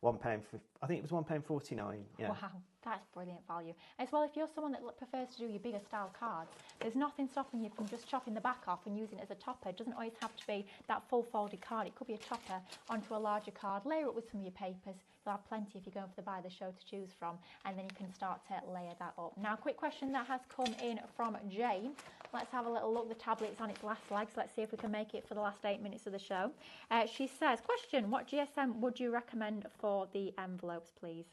£1. I think it was £1.49. Yeah. Wow, that's brilliant value. As well, if you're someone that prefers to do your bigger style cards, there's nothing stopping you from just chopping the back off and using it as a topper. It doesn't always have to be that full folded card. It could be a topper onto a larger card. Layer it with some of your papers. You'll have plenty if you're going for the buy the show to choose from, and then you can start to layer that up. Now, a quick question that has come in from Jane. Let's have a little look. The tablet's on its last legs. Let's see if we can make it for the last 8 minutes of the show. She says, question, what GSM would you recommend for the envelopes, please?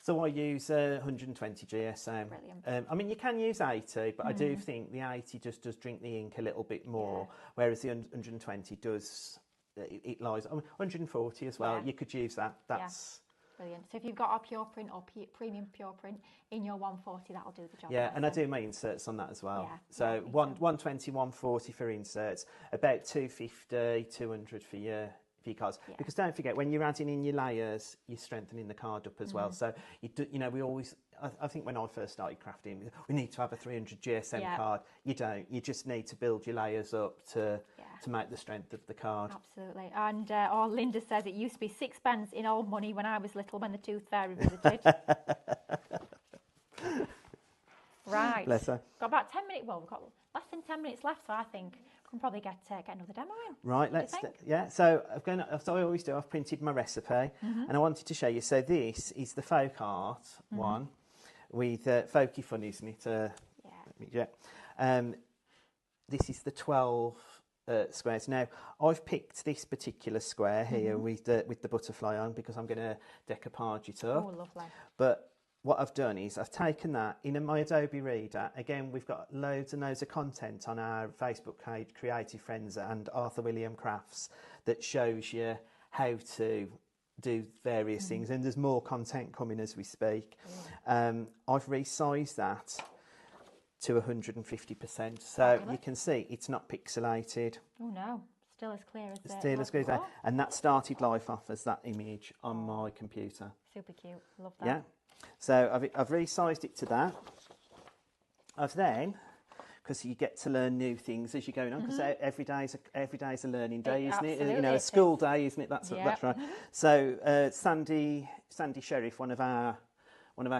So I use 120 GSM. Brilliant. I mean, you can use 80, but I do think the 80 just does drink the ink a little bit more, whereas the 120 does, it lies, 140 as well. You could use that. That's... Brilliant. So if you've got a pure print or premium pure print in your 140, that'll do the job. Yeah, and I do my inserts on that as well. So 120, 140 for inserts, about 250, 200 for your cards. Because don't forget, when you're adding in your layers, you're strengthening the card up as well. So you know, we always, I think when I first started crafting, we need to have a 300 GSM card. You don't. You just need to build your layers up to make the strength of the card. Absolutely. And Linda says it used to be 6p in old money when I was little, when the Tooth Fairy visited. Right. Bless her. Got about 10 minutes. Well, we've got less than 10 minutes left, so I think we can probably get another demo in. Right. So as I always do, I've printed my recipe, and I wanted to show you. So this is the folk art one with folky fun, isn't it? This is the 12 squares. Now, I've picked this particular square here with the butterfly on, because I'm going to decoupage it up. Oh, lovely. But what I've done is I've taken that in my Adobe Reader. Again, we've got loads and loads of content on our Facebook page, Creative Friends and Arthur William Crafts, that shows you how to do various things, and there's more content coming as we speak. I've resized that to 150%, so you can see it's not pixelated. Oh no, still as clear as it still as clear as that. And that started life off as that image on my computer. Super cute, love that. Yeah, so I've resized it to that. I've then, because you get to learn new things as you're going on, because every day's a learning day, isn't it? You know, a school day, isn't it? That's right. So Sandy Sheriff, one of our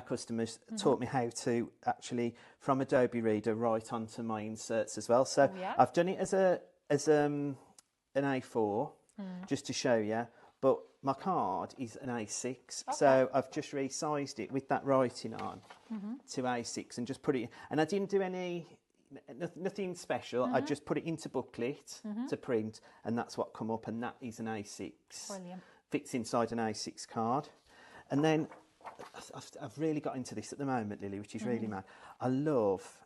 customers, taught me how to actually, from Adobe Reader, write onto my inserts as well. So I've done it as an A4, just to show you, but my card is an A6, so I've just resized it with that writing on to A6 and just put it, and I didn't do nothing special. I just put it into booklet to print, and that's what come up, and that is an A6. Brilliant. Fits inside an A6 card. And then I've really got into this at the moment, Lily, which is really mad. I love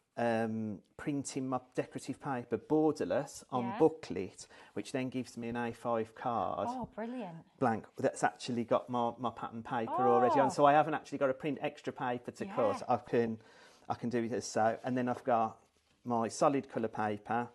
printing my decorative paper borderless on booklet, which then gives me an A5 card. Oh, brilliant. Blank. That's actually got my pattern paper already on, so I haven't actually got to print extra paper to cut. I can I can do it as so. And then I've got my solid colour paper,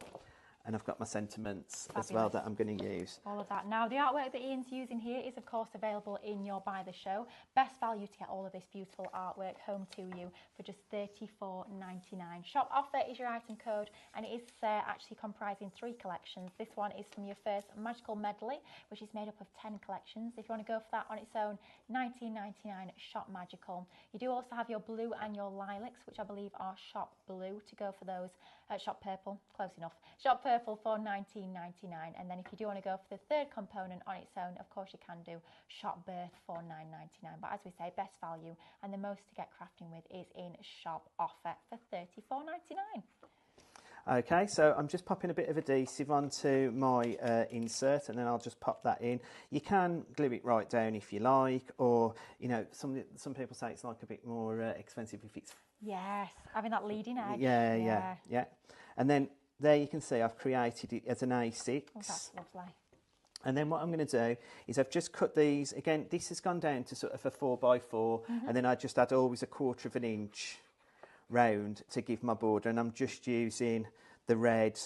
and I've got my sentiments as well that I'm going to use. All of that. Now, the artwork that Ian's using here is, of course, available in your Buy the Show. Best value to get all of this beautiful artwork home to you for just $34.99. Shop offer is your item code, and it is actually comprising 3 collections. This one is from your first Magical Medley, which is made up of 10 collections. If you want to go for that on its own, $19.99, Shop Magical. You do also have your blue and your lilacs, which I believe are Shop Blue, to go for those. Shop Purple, close enough. Shop Purple for $19.99, and then if you do want to go for the third component on its own, of course you can do Shop Birth for $9.99. But as we say, best value and the most to get crafting with is in Shop Offer for $34.99. Okay, so I'm just popping a bit of adhesive onto my insert, and then I'll just pop that in. You can glue it right down if you like, or, you know, some people say it's like a bit more expensive if it's... Yes, having that leading edge. Yeah. And then there you can see I've created it as an A6. Oh, that's lovely. And then what I'm going to do is I've just cut these. Again, this has gone down to sort of a 4x4, and then I just add always 1/4 of an inch round to give my border, and I'm just using the red.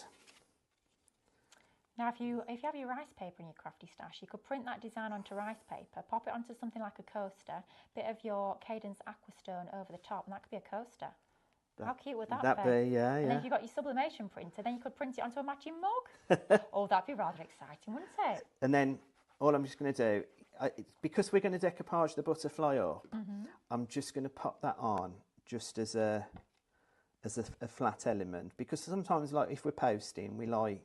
Now, if you have your rice paper in your crafty stash, you could print that design onto rice paper, pop it onto something like a coaster, bit of your Cadence Aquastone over the top, and that could be a coaster. How cute would that be? Yeah. And then if you've got your sublimation printer, then you could print it onto a matching mug. Oh, that'd be rather exciting, wouldn't it? And then all I'm just going to do, because we're going to decoupage the butterfly up, I'm just going to pop that on just as a flat element, because sometimes, like if we're posting, we like,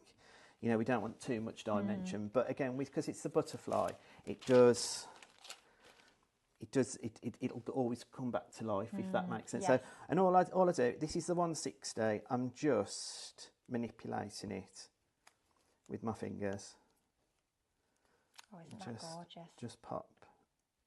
you know, we don't want too much dimension. But again, because it's the butterfly, it'll always come back to life, if that makes sense. Yes. So, and all I do, this is the 160. I'm just manipulating it with my fingers. Oh, isn't that gorgeous? Just pop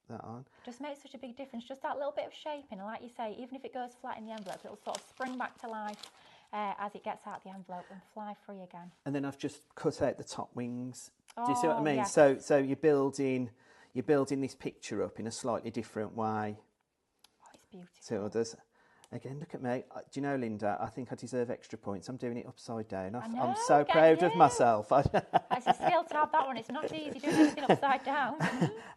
that on. Just makes such a big difference. Just that little bit of shaping, and like you say, even if it goes flat in the envelope, it'll sort of spring back to life as it gets out the envelope and fly free again. And then I've just cut out the top wings. Oh, do you see what I mean? Yes. So you're building this picture up in a slightly different way. Oh, it's beautiful. To others. Again, look at me. Do you know, Linda, I think I deserve extra points. I'm doing it upside down. I'm so proud of myself. It's a skill to have that one. It's not easy doing anything upside down.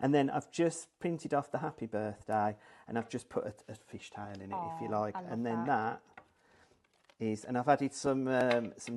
And then I've just printed off the happy birthday, and I've just put a fishtail in it, if you like. And then that is, and I've added some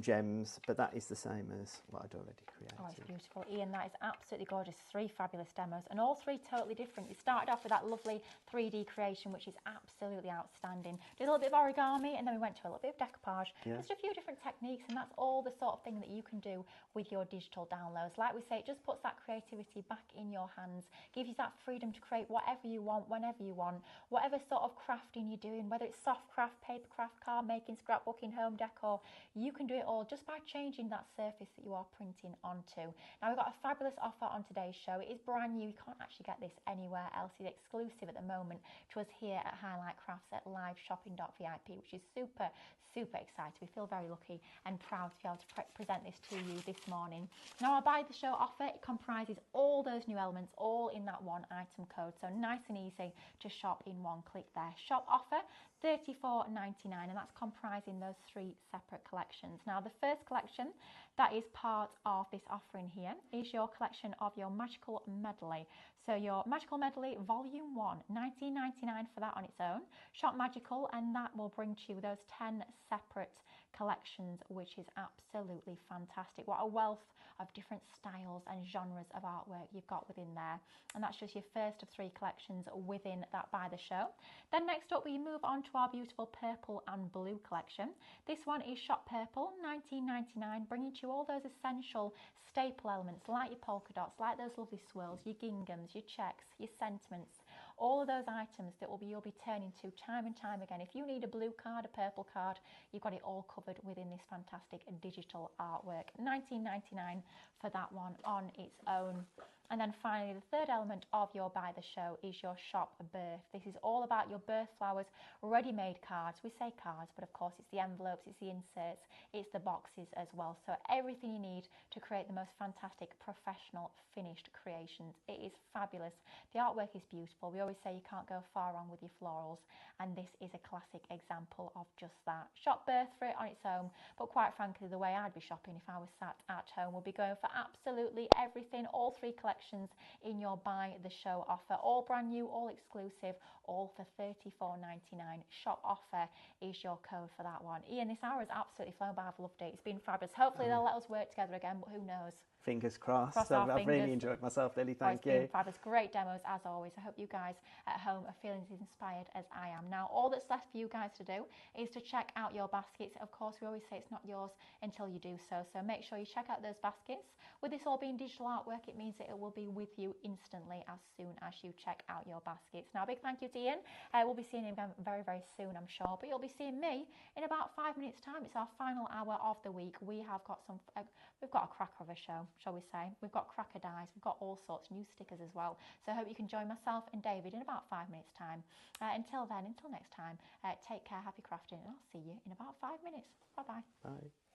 gems, but that is the same as what I'd already created. Oh, it's beautiful. Ian, that is absolutely gorgeous. 3 fabulous demos, and all 3 totally different. You started off with that lovely 3D creation, which is absolutely outstanding. Did a little bit of origami, and then we went to a little bit of decoupage. Yeah. Just a few different techniques, and that's all the sort of thing that you can do with your digital downloads. Like we say, it just puts that creativity back in your hands, gives you that freedom to create whatever you want, whenever you want, whatever sort of crafting you're doing, whether it's soft craft, paper craft, card making, scrapbooking, home decor, you can do it all just by changing that surface that you are printing onto. Now, we've got a fabulous offer on today's show. It is brand new. You can't actually get this anywhere else. It's exclusive at the moment to us here at Highlight Crafts at liveshopping.vip, which is super excited. We feel very lucky and proud to be able to present this to you this morning. Now, our Buy the Show offer, it comprises all those new elements, all in that one item code. So nice and easy to shop in one click there. Shop offer, $34.99, and that's comprising those 3 separate collections. Now, the first collection that is part of this offering here is your collection of your Magical Medley. So your Magical Medley Volume 1, $19.99 for that on its own. Shop Magical, and that will bring to you those 10 separate collections, which is absolutely fantastic. What a wealth of different styles and genres of artwork you've got within there. And that's just your first of 3 collections within that Buy the Show. Then next up, we move on to our beautiful purple and blue collection. This one is Shop Purple, $19.99, bringing to you all those essential staple elements like your polka dots, like those lovely swirls, your ginghams, your checks, your sentiments, all of those items that you'll be turning to time and time again. If you need a blue card, a purple card, you've got it all covered within this fantastic digital artwork. $19.99 for that one on its own. And then finally, the third element of your Buy the Show is your shop birth. This is all about your birth flowers, ready-made cards. We say cards, but of course it's the envelopes, it's the inserts, it's the boxes as well. So everything you need to create the most fantastic, professional, finished creations. It is fabulous. The artwork is beautiful. We always say you can't go far wrong with your florals, and this is a classic example of just that. Shop birth for it on its own, but quite frankly, the way I'd be shopping if I was sat at home would be going for absolutely everything, all 3 collections in your Buy the Show offer, all brand new, all exclusive, all for $34.99. Shop offer is your code for that one. Ian, this hour has absolutely flown by. I've loved it. It's been fabulous. Hopefully they'll let us work together again, but who knows? Fingers crossed. I've really enjoyed myself, Lily. Thank you. It's been fabulous. Great demos as always. I hope you guys at home are feeling as inspired as I am. Now, all that's left for you guys to do is to check out your baskets. Of course, we always say it's not yours until you do so. So make sure you check out those baskets. With this all being digital artwork, it means that it will be with you instantly as soon as you check out your baskets. Now, a big thank you to Ian. We'll be seeing him again very, very soon, I'm sure. But you'll be seeing me in about 5 minutes' time. It's our final hour of the week. We've got a cracker of a show, shall we say. We've got cracker dies, we've got all sorts, new stickers as well. So I hope you can join myself and David in about 5 minutes' time. Until then, until next time, take care, happy crafting, and I'll see you in about 5 minutes. Bye-bye. Bye.